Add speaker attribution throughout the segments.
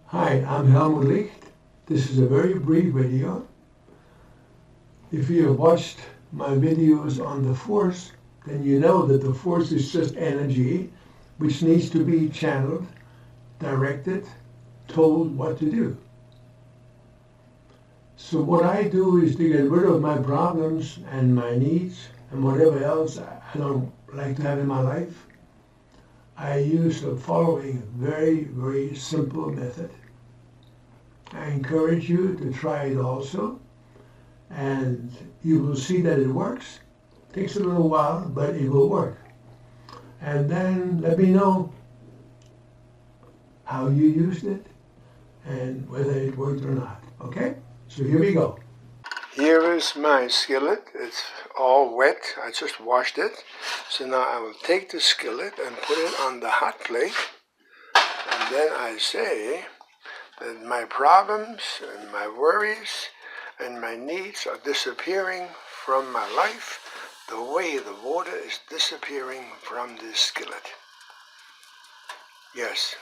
Speaker 1: Hi, I'm Helmut Licht. This is a very brief video. If you have watched my videos on the force, then you know that the force is just energy which needs to be channeled, directed, told what to do. So what I do is to get rid of my problems and my needs and whatever else I don't like to have in my life. I use the following very simple method. I encourage you to try it also, and you will see that it works. It takes a little while, but it will work. And then let me know how you used it and whether it worked or not. Okay? So here we go. Here is my skillet. It's all wet. I just washed it. So now I will take the skillet and put it on the hot plate. And then I say that my problems and my worries and my needs are disappearing from my life the way the water is disappearing from this skillet. Yes.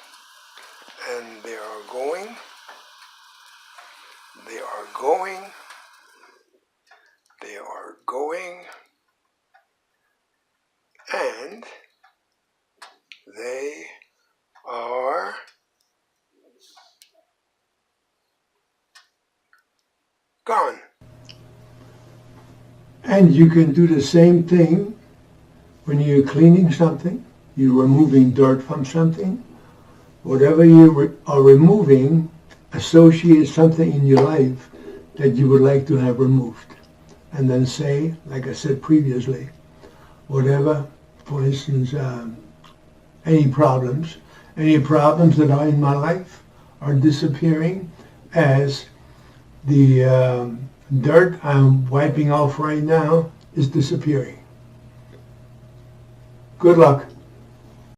Speaker 1: And they are going, and they are gone. And you can do the same thing when you're cleaning something, you're removing dirt from something. Whatever you are removing, associate something in your life that you would like to have removed. And then say, like I said previously, whatever, for instance, any problems that are in my life are disappearing as the dirt I'm wiping off right now is disappearing. Good luck.